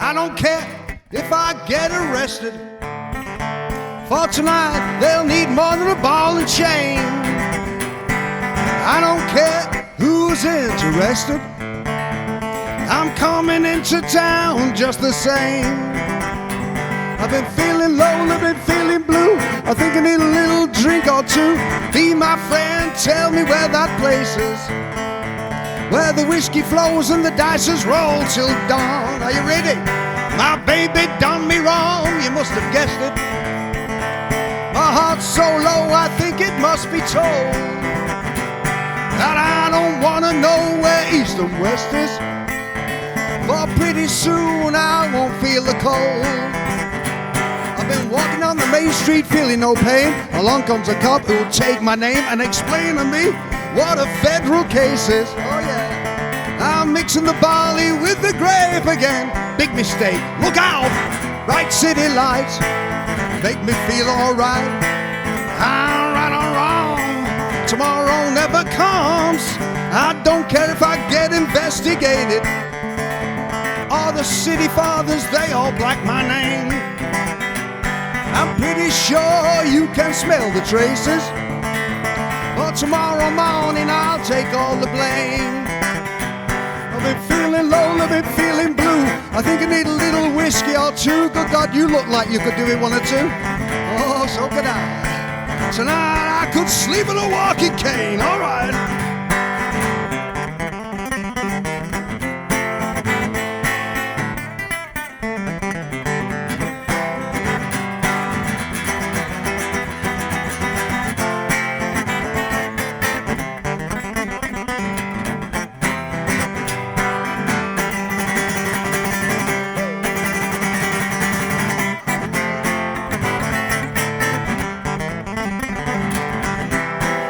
I don't care if I get arrested. For tonight they'll need more than a ball and chain. I don't care who's interested. I'm coming into town just the same. I've been feeling lonely, I've been feeling blue. I think I need a little drink or two. Be my friend, tell me where that place is, where the whiskey flows and the dices roll till dawn. Are you ready? My baby done me wrong, you must have guessed it. My heart's so low, I think it must be told that I don't wanna know where east and west is. For pretty soon I won't feel the cold. I've been walking on the main street feeling no pain. Along comes a cop who'll take my name and explain to me what a federal case is. Oh yeah, I'm mixing the barley with the grape again. Big mistake, look out! Bright city lights make me feel alright. I'm right or wrong, tomorrow never comes. I don't care if I get investigated, all the city fathers, they all black my name. I'm pretty sure you can smell the traces, but tomorrow morning I'll take all the blame. I've been feeling lonely, I've been feeling blue. I think I need a little whiskey or two. Good God, you look like you could do it one or two. Oh, so could I. Tonight I could sleep in a walking cane, all right.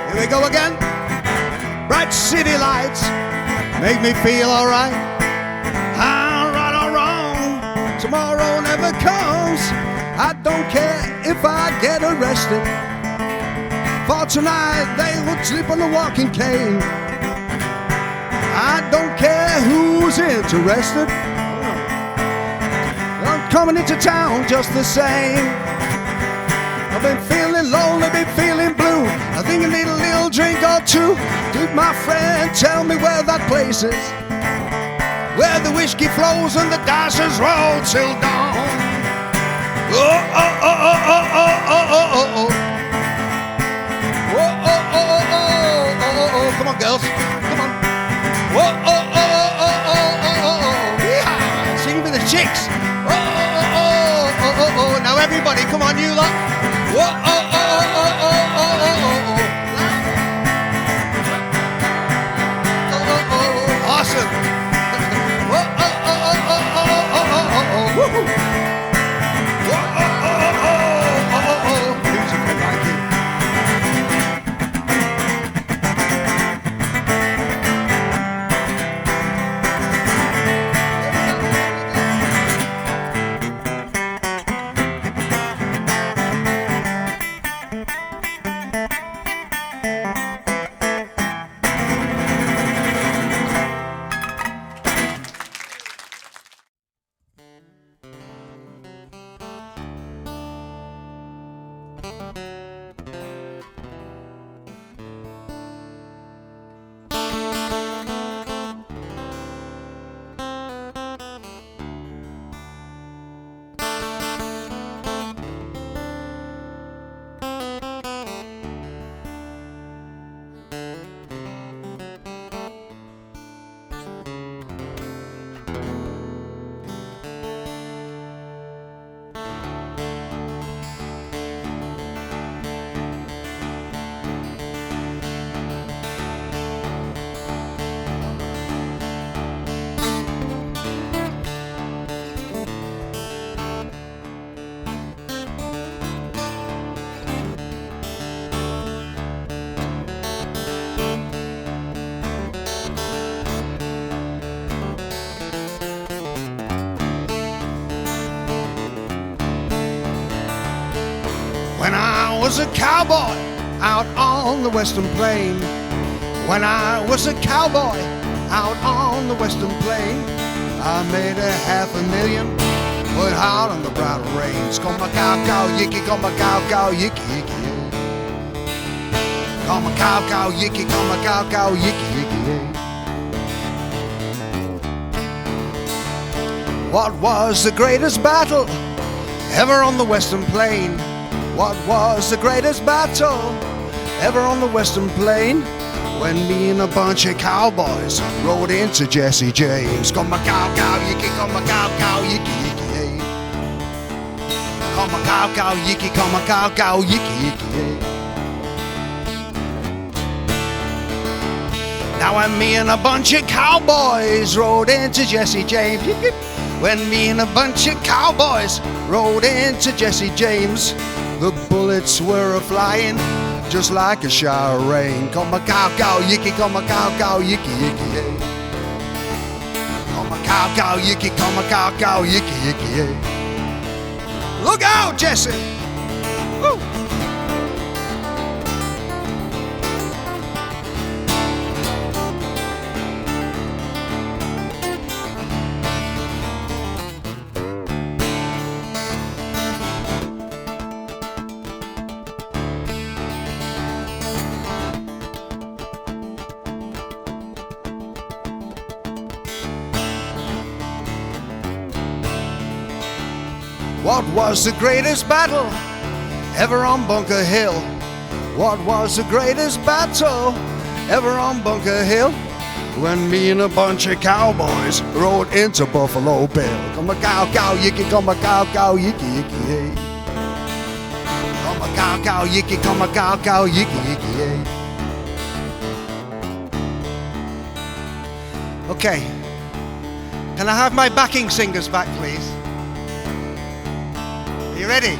Here we go again. Bright city lights make me feel alright. I'm right or wrong, tomorrow never comes. I don't care if I get arrested. For tonight they would sleep on the walking cane. I don't care who's interested. I'm coming into town just the same. I've been feeling lonely, been feeling blue. I think I need a little drink or two. Dude, my friend, tell me where that place is, where the whiskey flows and the dices roll till dawn. Oh, oh, oh, oh, oh, oh, oh, oh, oh, oh. Oh, oh, oh, oh, oh, oh, oh. Come on, girls, come on. Oh, oh, oh, oh, oh, oh, oh, oh. Yeah, sing with the chicks. Oh, oh, oh, oh, oh, oh. Now everybody, come on, you lot. Whoa, oh, oh, oh, oh, oh, oh, oh, oh. Oh, oh, oh, awesome. Whoa, oh, oh, oh, oh, oh, oh, oh, oh, woohoo. Whoa, oh, oh, oh, oh, oh, oh. Music, I like it. When I was a cowboy out on the western plain, when I was a cowboy out on the western plain. I made $500,000, put out on the brown range. Come a cow cow yicky, come a cow cow yicky yicky. Come a cow cow yicky, come a cow cow yicky yicky. What was the greatest battle ever on the western plain? What was the greatest battle ever on the western plain? When me and a bunch of cowboys rode into Jesse James. Come a cow cow yicky, come a cow cow yicky yicky. Come a cow cow yicky, come a cow cow yicky yicky. Now when me and a bunch of cowboys rode into Jesse James. When me and a bunch of cowboys rode into Jesse James, the bullets were a-flying just like a shower rain. Come a cow cow yicky, come a cow cow yicky yicky. Come a cow cow yicky, come a cow cow yicky yicky. Look out, Jesse! Woo. What was the greatest battle ever on Bunker Hill? What was the greatest battle ever on Bunker Hill? When me and a bunch of cowboys rode into Buffalo Bill. Come a cow cow yicky, come a cow cow yicky yicky. Come a cow cow yicky, come a cow cow yicky yicky. Okay, can I have my backing singers back, please? Are you ready?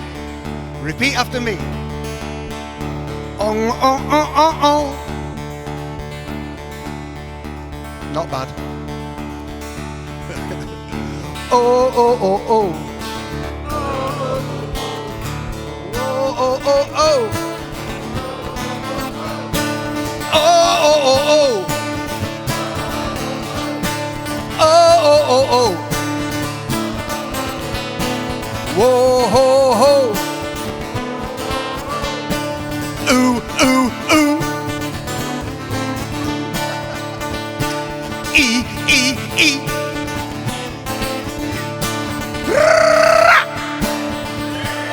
Repeat after me. Oh, oh, oh, oh, oh. Not bad. Oh, oh, oh, oh. Oh, oh, oh, oh. Oh, oh, oh, oh. Oh, oh, oh, oh. Whoa, ho, ho. Ooh, ooh, ooh. E, e, e.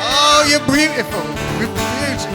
Oh, you're beautiful. You're beautiful.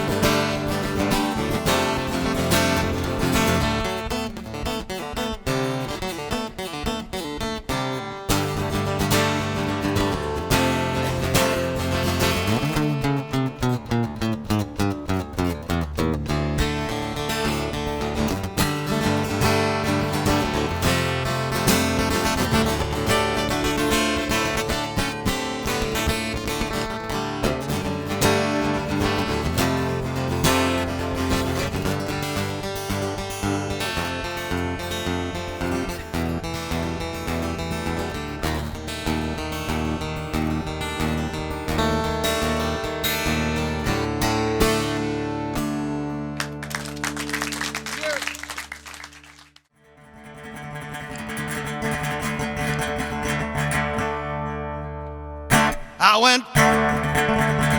I went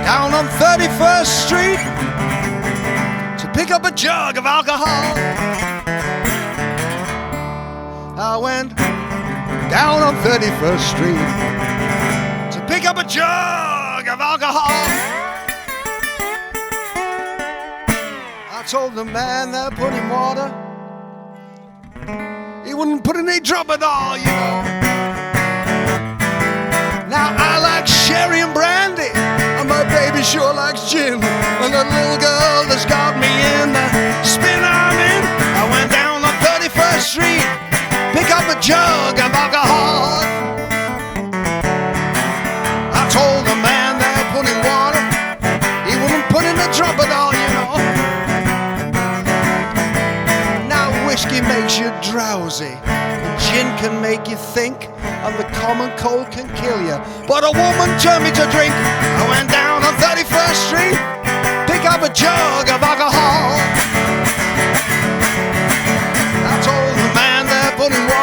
down on 31st Street to pick up a jug of alcohol. I went down on 31st Street to pick up a jug of alcohol. I told the man that put in water, he wouldn't put any drop at all, you know. Now I like sherry and brandy, and my baby sure likes gin. And that little girl that's got me in the spin I'm in. I went down on 31st Street, pick up a jug of alcohol. I told the man that put in water, he wouldn't put in a drop at all, you know. Now whiskey makes you drowsy, gin can make you think, and the common cold can kill you. But a woman turned me to drink. I went down on 31st Street, pick up a jug of alcohol. I told the man that put in water,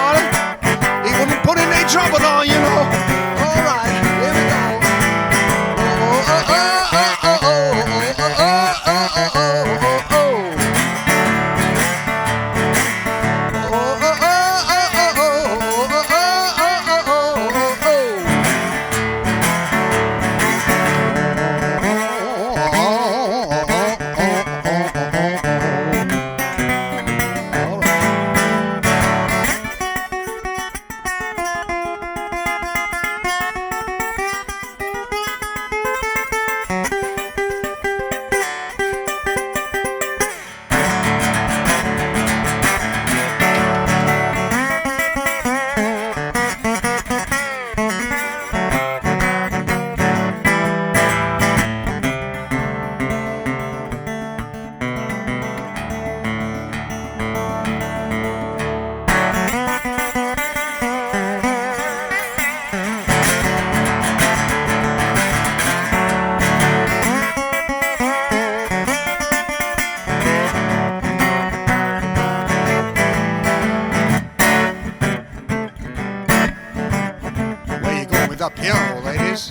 Guinness.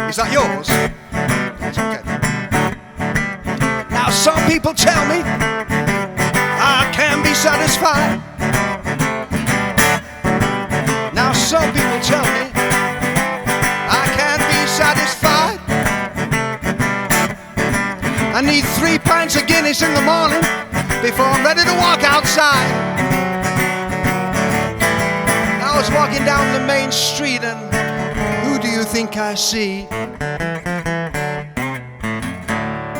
Is that yours? That's okay. Now some people tell me I can be satisfied. Now some people tell me I can't be satisfied. I need 3 pints of Guinness in the morning before I'm ready to walk outside. I was walking down the main street and who do you think I see?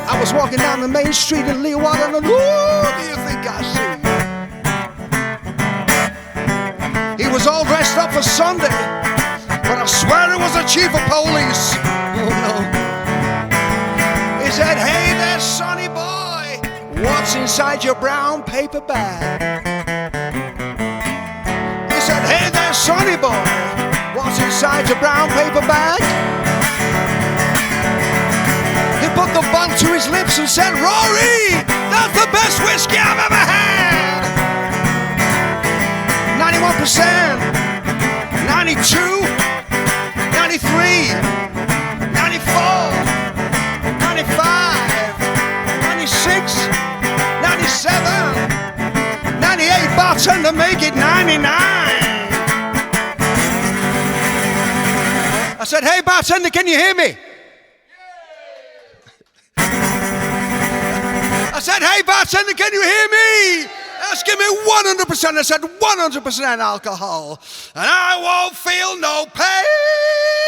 I was walking down the main street in Leeuwarden and who do you think I see? He was all dressed up for Sunday, but I swear it was the chief of police. Oh no. He said, hey there sonny boy, what's inside your brown paper bag? He said, hey there sonny boy, what's inside your brown paper bag? He put the bottle to his lips and said, Rory, that's the best whiskey I've ever had. 91%, 92, 93, 94, 95, 96, 97, 98, bartender, make it 99. I said, hey bartender, can you hear me? I said, hey bartender, can you hear me? Let's give me 100%. I said 100% alcohol, and I won't feel no pain.